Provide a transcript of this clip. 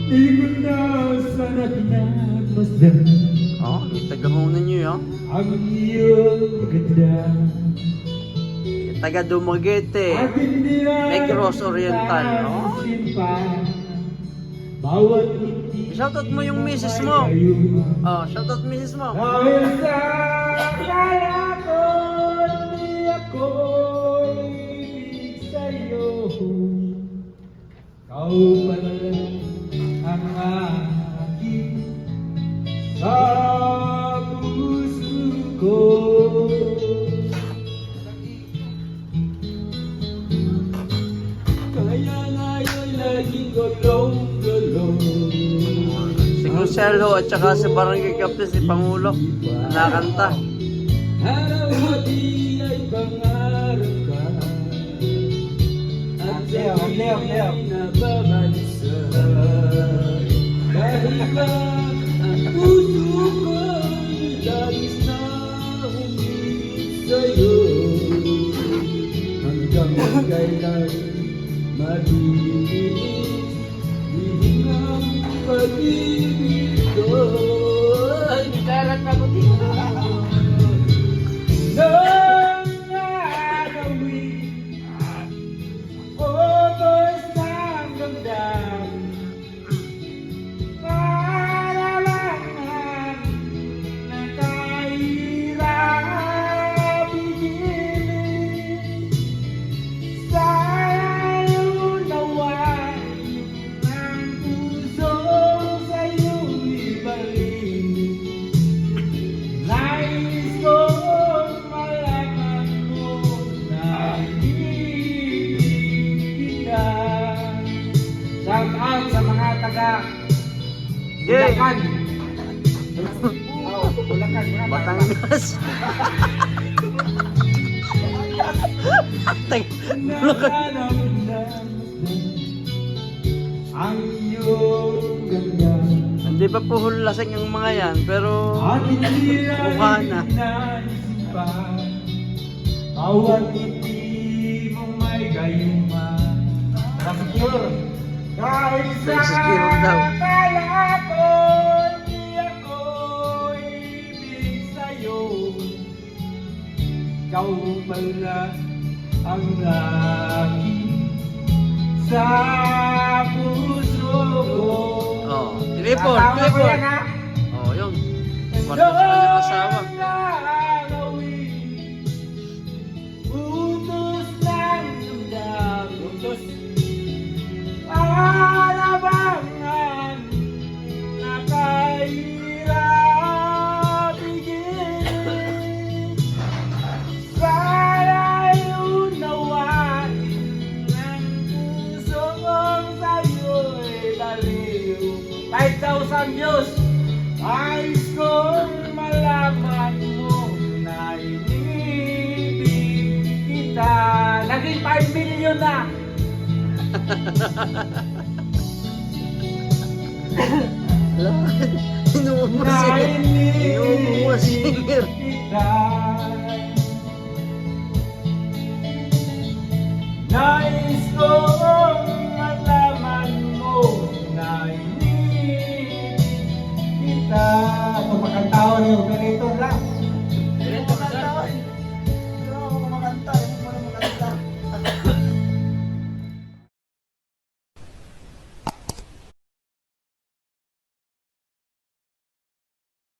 Di ko na sana pinagmasdan Oh, may tagahunan nyo yun. ang iyong ganda. Taga Dumaguete. At hindi na Negros Oriental. Oh. Bawat ngiti Shoutout mo yung misis mo. Oh, shoutout misis mo. dahil sa kaya ko, hindi ako ibig sa'yo. Kau pa lang ang aking sa puso ko. Kaya ngayon laging gulong-gulong. Si Crucelo at saka si Barangay Captain, si Pangulo. Nakanta. Araw hati ay pangarap ka. At sa'yo'y nababalisa. Dahil ba ang puso ko'y labis na humigit sa'yo. Hanggang kailan matitis hihingang pag-ibig ko. Darat pa ko dito. Nang nagawin Obos ng damdamin para lang nakahirap igilin sa'yo nawain ang puso sa'yo ibalik. Nais kong malaman mo na ibig kita. Shout out sa mga taga Yay! Bulacan. Bulacan. Batangas. Nakaramdam ang iyong ganda. Hindi pa po hulasing ang mga yan, pero At hindi mukha na. naisipan bawat ngiti mong may gayuma. Secure. Dahil sa Secure daw. kaya ko, hindi ako ibig sa'yo. Ikaw pala ang lagi sa puso ko. Oh, telepon. Oh, yun. Kwarto sa kanyang asawa. Utos ng damdamin. Utos. Alabangan. Nakahirap igilin. Sana'y unawain ang puso kong sa'yo'y baliw. 5,000 views. Nais kong malaman mo na inibig kita. Naging 5 million na. Inuumos Na singer. Inuumos inibig singer. kita.